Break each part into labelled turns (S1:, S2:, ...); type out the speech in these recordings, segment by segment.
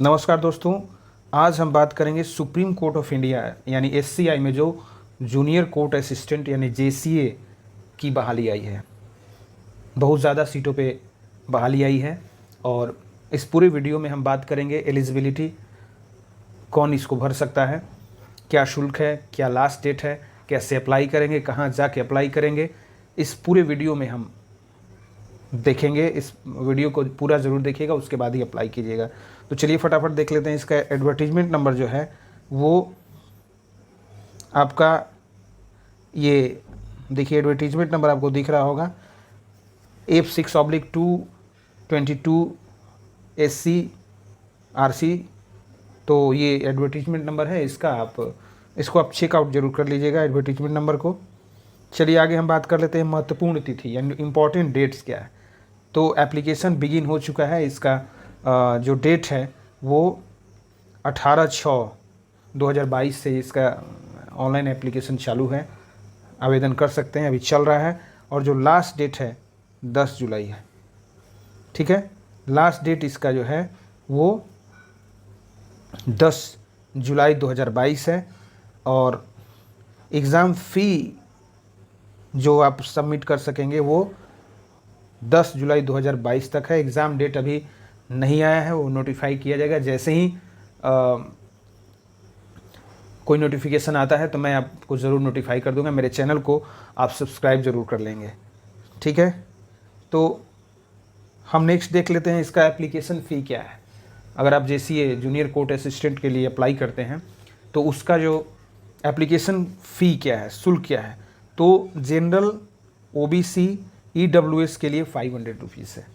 S1: नमस्कार दोस्तों, आज हम बात करेंगे सुप्रीम कोर्ट ऑफ इंडिया यानी एससीआई में जो जूनियर कोर्ट असिस्टेंट यानी जेसीए की बहाली आई है। बहुत ज़्यादा सीटों पे बहाली आई है और इस पूरे वीडियो में हम बात करेंगे एलिजिबिलिटी, कौन इसको भर सकता है, क्या शुल्क है, क्या लास्ट डेट है, कैसे अप्लाई करेंगे, कहाँ जाके अप्लाई करेंगे। इस पूरे वीडियो में हम देखेंगे। इस वीडियो को पूरा ज़रूर देखिएगा, उसके बाद ही अप्लाई कीजिएगा। तो चलिए फटाफट देख लेते हैं। इसका एडवर्टीजमेंट नंबर जो है वो आपका, ये देखिए एडवर्टीजमेंट नंबर आपको दिख रहा होगा F6/222 SC/RC। तो ये एडवर्टीजमेंट नंबर है इसका, इसको आप चेकआउट जरूर कर लीजिएगा एडवर्टीजमेंट नंबर को। चलिए आगे हम बात कर लेते हैं महत्वपूर्ण तिथि यानी इम्पॉर्टेंट डेट्स क्या है। तो एप्लीकेशन बिगिन हो चुका है। इसका जो डेट है वो 18/6/2022 से इसका ऑनलाइन एप्लीकेशन चालू है, आवेदन कर सकते हैं, अभी चल रहा है। और जो लास्ट डेट है 10 जुलाई है। ठीक है, लास्ट डेट इसका जो है वो 10 जुलाई 2022 है। और एग्ज़ाम फ़ी जो आप सबमिट कर सकेंगे वो 10 जुलाई 2022 तक है। एग्ज़ाम डेट अभी नहीं आया है, वो नोटिफाई किया जाएगा। जैसे ही कोई नोटिफिकेशन आता है तो मैं आपको ज़रूर नोटिफाई कर दूंगा। मेरे चैनल को आप सब्सक्राइब ज़रूर कर लेंगे। ठीक है, तो हम नेक्स्ट देख लेते हैं इसका एप्लीकेशन फ़ी क्या है। अगर आप जेसीए जूनियर कोर्ट असिस्टेंट के लिए अप्लाई करते हैं तो उसका जो एप्लीकेशन फ़ी क्या है, शुल्क क्या है। तो जनरल, ओबीसी, ईडब्ल्यूएस के लिए 500 रुपीज़ है।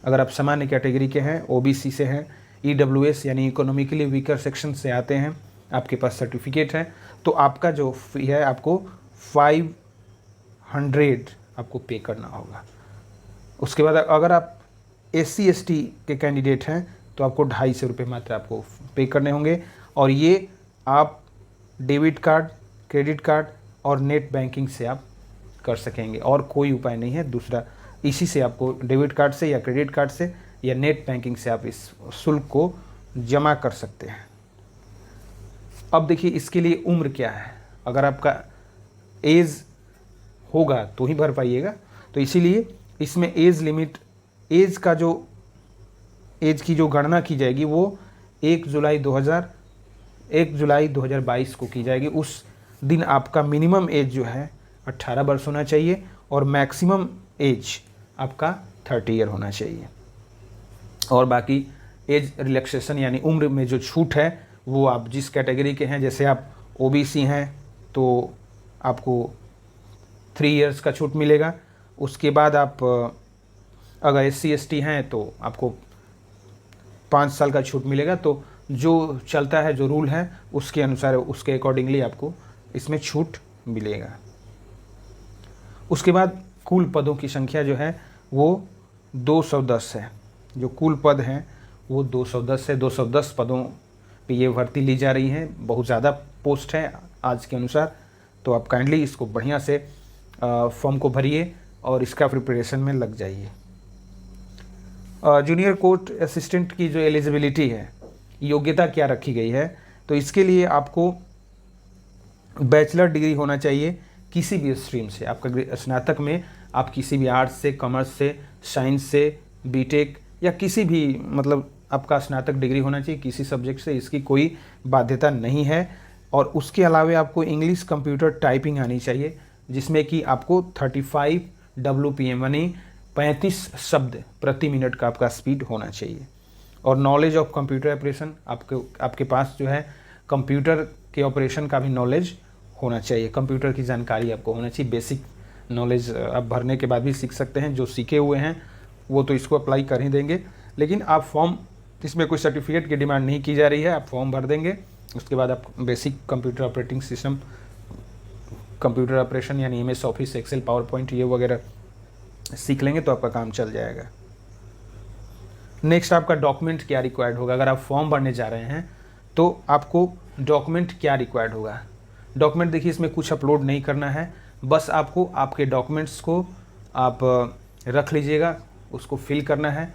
S1: अगर आप सामान्य कैटेगरी के हैं, ओबीसी से हैं, ईडब्ल्यूएस यानी इकोनॉमिकली वीकर सेक्शन से आते हैं, आपके पास सर्टिफिकेट है, तो आपका जो फ़ी है आपको 500 आपको पे करना होगा। उसके बाद अगर आप SC ST के कैंडिडेट हैं तो आपको 250 रुपये मात्र आपको पे करने होंगे। और ये आप डेबिट कार्ड, क्रेडिट कार्ड और नेट बैंकिंग से आप कर सकेंगे, और कोई उपाय नहीं है दूसरा। इसी से आपको डेबिट कार्ड से या क्रेडिट कार्ड से या नेट बैंकिंग से आप इस शुल्क को जमा कर सकते हैं। अब देखिए इसके लिए उम्र क्या है। अगर आपका एज होगा तो ही भर पाइएगा, तो इसीलिए इसमें एज लिमिट, एज की जो गणना की जाएगी वो 1 जुलाई 2022 को की जाएगी। उस दिन आपका मिनिमम एज जो है 18 वर्ष होना चाहिए और मैक्सिमम एज आपका 30 ईयर होना चाहिए। और बाकी एज रिलैक्सेशन यानी उम्र में जो छूट है वो आप जिस कैटेगरी के हैं, जैसे आप ओबीसी हैं तो आपको 3 इयर्स का छूट मिलेगा। उसके बाद आप अगर SC ST हैं तो आपको 5 साल का छूट मिलेगा। तो जो चलता है, जो रूल है उसके अनुसार, उसके अकॉर्डिंगली आपको इसमें छूट मिलेगा। उसके बाद कुल पदों की संख्या जो है वो 210 है। जो कुल पद हैं वो 210 है। 210 पदों पे ये भर्ती ली जा रही है। बहुत ज़्यादा पोस्ट है आज के अनुसार, तो आप काइंडली इसको बढ़िया से फॉर्म को भरिए और इसका प्रिपरेशन में लग जाइए। जूनियर कोर्ट असिस्टेंट की जो एलिजिबिलिटी है, योग्यता क्या रखी गई है, तो इसके लिए आपको बैचलर डिग्री होना चाहिए किसी भी स्ट्रीम से। आपका स्नातक में आप किसी भी आर्ट्स से, कॉमर्स से, साइंस से, बीटेक या किसी भी, मतलब आपका स्नातक डिग्री होना चाहिए किसी सब्जेक्ट से, इसकी कोई बाध्यता नहीं है। और उसके अलावा आपको इंग्लिश कंप्यूटर टाइपिंग आनी चाहिए, जिसमें कि आपको 35 WPM यानी 35 शब्द प्रति मिनट का आपका स्पीड होना चाहिए। और नॉलेज ऑफ कंप्यूटर ऑपरेशन, आपके पास जो है कंप्यूटर के ऑपरेशन का भी नॉलेज होना चाहिए। कंप्यूटर की जानकारी आपको होना चाहिए। बेसिक नॉलेज आप भरने के बाद भी सीख सकते हैं। जो सीखे हुए हैं वो तो इसको अप्लाई कर ही देंगे, लेकिन आप फॉर्म, इसमें कोई सर्टिफिकेट की डिमांड नहीं की जा रही है। आप फॉर्म भर देंगे, उसके बाद आप basic computer operating system, computer operation यानी MS Office, Excel, PowerPoint ये वगैरह सीख लेंगे तो आपका काम चल जाएगा। नेक्स्ट आपका डॉक्यूमेंट क्या रिक्वायर्ड होगा। अगर आप फॉर्म भरने जा रहे हैं तो आपको डॉक्यूमेंट क्या रिक्वायर्ड होगा। डॉक्यूमेंट देखिए इसमें कुछ अपलोड नहीं करना है, बस आपको आपके डॉक्यूमेंट्स को आप रख लीजिएगा, उसको फिल करना है।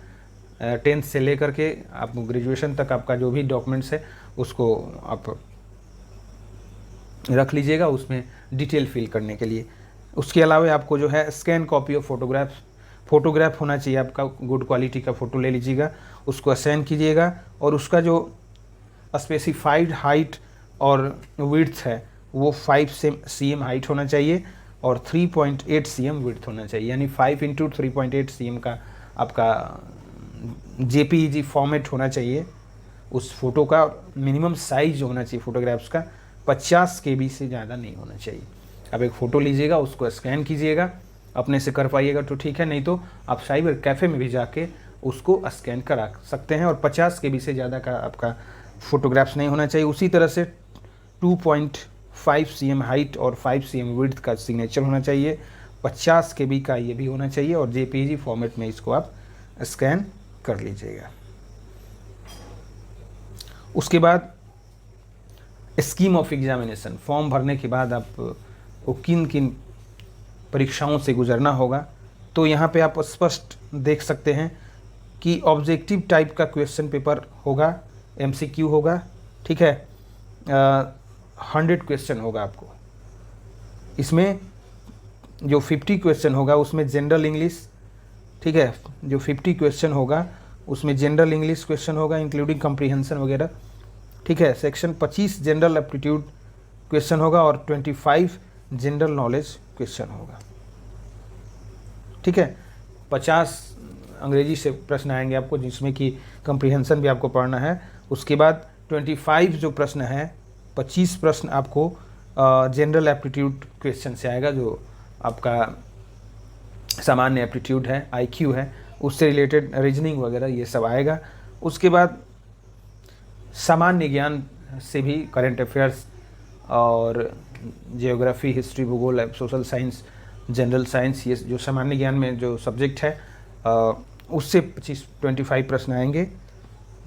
S1: 10th से लेकर के आप ग्रेजुएशन तक आपका जो भी डॉक्यूमेंट्स है उसको आप रख लीजिएगा उसमें डिटेल फिल करने के लिए। उसके अलावा आपको जो है स्कैन कॉपी ऑफ फोटोग्राफ होना चाहिए आपका, गुड क्वालिटी का फ़ोटो ले लीजिएगा, उसको स्कैन कीजिएगा और उसका जो स्पेसिफाइड हाइट और विड्थ है वो 5 cm हाइट होना चाहिए और 3.8 cm विड्थ होना चाहिए, यानी 5 × 3.8 cm का आपका JPEG फॉर्मेट होना चाहिए उस फोटो का। मिनिमम साइज होना चाहिए फोटोग्राफ्स का 50 KB से ज़्यादा नहीं होना चाहिए। अब एक फ़ोटो लीजिएगा, उसको स्कैन कीजिएगा, अपने से कर पाइएगा तो ठीक है, नहीं तो आप साइबर कैफ़े में भी जाके उसको स्कैन करा सकते हैं। और 50 KB से ज़्यादा का आपका फ़ोटोग्राफ्स नहीं होना चाहिए। उसी तरह से 2.5 cm हाइट और 5 cm विड्थ का सिग्नेचर होना चाहिए, 50 KB का ये भी होना चाहिए और JPEG फॉर्मेट में इसको आप स्कैन कर लीजिएगा। उसके बाद स्कीम ऑफ एग्जामिनेशन, फॉर्म भरने के बाद आपको किन किन परीक्षाओं से गुजरना होगा, तो यहाँ पे आप स्पष्ट देख सकते हैं कि ऑब्जेक्टिव टाइप का क्वेश्चन पेपर होगा, MCQ होगा, ठीक है, 100 क्वेश्चन होगा आपको। इसमें जो 50 क्वेश्चन होगा उसमें जनरल इंग्लिश, ठीक है, जो 50 क्वेश्चन होगा उसमें जनरल इंग्लिश क्वेश्चन होगा इंक्लूडिंग कम्प्रीहेंशन वगैरह, ठीक है। सेक्शन 25 जनरल एप्टीट्यूड क्वेश्चन होगा और 25 जनरल नॉलेज क्वेश्चन होगा, ठीक है। 50 अंग्रेजी से प्रश्न आएंगे आपको जिसमें कि कम्प्रीहेंशन भी आपको पढ़ना है। उसके बाद 25 जो प्रश्न है, 25 प्रश्न आपको जनरल एप्टीट्यूड क्वेश्चन से आएगा, जो आपका सामान्य एप्टीट्यूड है, IQ है, उससे रिलेटेड रीजनिंग वगैरह ये सब आएगा। उसके बाद सामान्य ज्ञान से भी करंट अफेयर्स और जियोग्राफी, हिस्ट्री, भूगोल, सोशल साइंस, जनरल साइंस, ये जो सामान्य ज्ञान में जो सब्जेक्ट है उससे 25 प्रश्न आएंगे।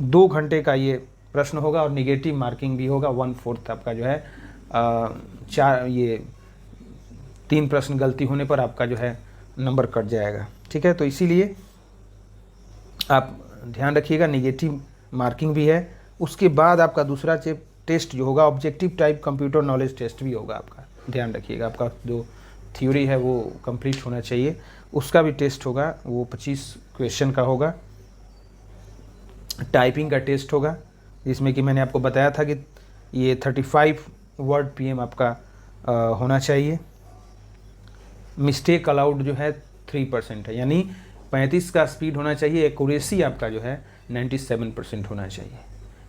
S1: 2 घंटे का ये प्रश्न होगा और निगेटिव मार्किंग भी होगा, 1/4 आपका जो है 3 प्रश्न गलती होने पर आपका जो है नंबर कट जाएगा, ठीक है। तो इसीलिए आप ध्यान रखिएगा, निगेटिव मार्किंग भी है। उसके बाद आपका दूसरा टेस्ट जो होगा objective type computer knowledge test भी होगा आपका, ध्यान रखिएगा। आपका जो थ्योरी है वो कंप्लीट होना चाहिए, उसका भी टेस्ट होगा, वो 25 क्वेश्चन का होगा। टाइपिंग का टेस्ट होगा जिसमें कि मैंने आपको बताया था कि ये 35 वर्ड PM आपका होना चाहिए। मिस्टेक अलाउड जो है 3% है, यानी 35 का स्पीड होना चाहिए, एक्यूरेसी आपका जो है 97% होना चाहिए।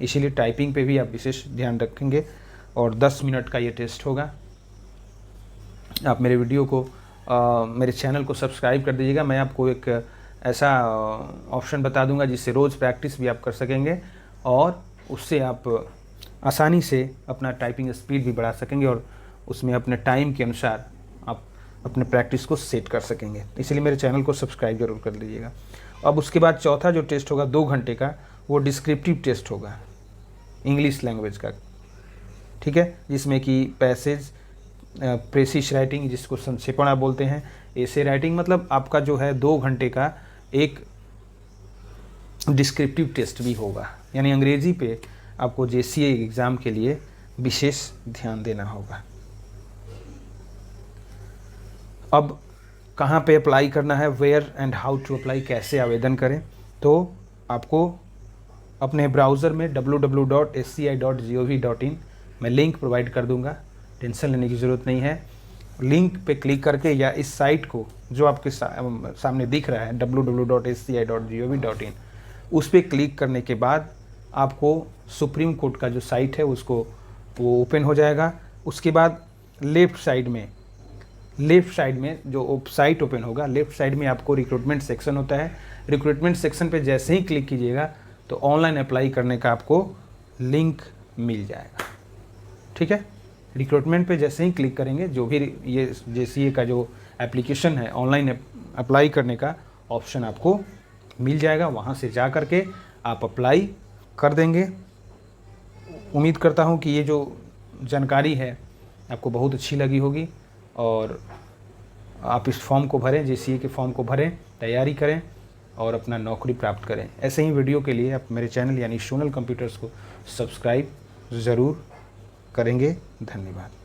S1: इसीलिए टाइपिंग पे भी आप विशेष ध्यान रखेंगे। और 10 मिनट का ये टेस्ट होगा। आप मेरे वीडियो को मेरे चैनल को सब्सक्राइब कर दीजिएगा। मैं आपको एक ऐसा ऑप्शन बता दूंगा जिससे रोज़ प्रैक्टिस भी आप कर सकेंगे और उससे आप आसानी से अपना टाइपिंग स्पीड भी बढ़ा सकेंगे और उसमें अपने टाइम के अनुसार आप अपने प्रैक्टिस को सेट कर सकेंगे। इसलिए मेरे चैनल को सब्सक्राइब जरूर कर लीजिएगा। अब उसके बाद चौथा जो टेस्ट होगा 2 घंटे का, वो डिस्क्रिप्टिव टेस्ट होगा इंग्लिश लैंग्वेज का, ठीक है, जिसमें कि पैसेज, प्रेसिस राइटिंग जिसको संक्षेपण बोलते हैं, ऐसे राइटिंग, मतलब आपका जो है 2 घंटे का एक डिस्क्रिप्टिव टेस्ट भी होगा। यानी अंग्रेजी पे आपको JCA एग्ज़ाम के लिए विशेष ध्यान देना होगा। अब कहाँ पे अप्लाई करना है, where and how to apply, कैसे आवेदन करें, तो आपको अपने ब्राउज़र में www.sci.gov.in मैं लिंक प्रोवाइड कर दूंगा, टेंशन लेने की ज़रूरत नहीं है। लिंक पे क्लिक करके या इस साइट को जो आपके सामने दिख रहा है www.sci.gov.in, उस पर क्लिक करने के बाद आपको सुप्रीम कोर्ट का जो साइट है उसको वो ओपन हो जाएगा। उसके बाद लेफ़्ट साइड में जो साइट ओपन होगा, लेफ़्ट साइड में आपको रिक्रूटमेंट सेक्शन होता है। रिक्रूटमेंट सेक्शन पे जैसे ही क्लिक कीजिएगा तो ऑनलाइन अप्लाई करने का आपको लिंक मिल जाएगा, ठीक है। रिक्रूटमेंट पे जैसे ही क्लिक करेंगे, जो भी ये JCA का जो एप्लीकेशन है, ऑनलाइन अप्लाई करने का ऑप्शन आपको मिल जाएगा। वहाँ से जा कर के आप अप्लाई कर देंगे। उम्मीद करता हूँ कि ये जो जानकारी है आपको बहुत अच्छी लगी होगी और आप इस फॉर्म को भरें, JCA के फॉर्म को भरें, तैयारी करें और अपना नौकरी प्राप्त करें। ऐसे ही वीडियो के लिए आप मेरे चैनल यानी सोनल कंप्यूटर्स को सब्सक्राइब ज़रूर करेंगे। धन्यवाद।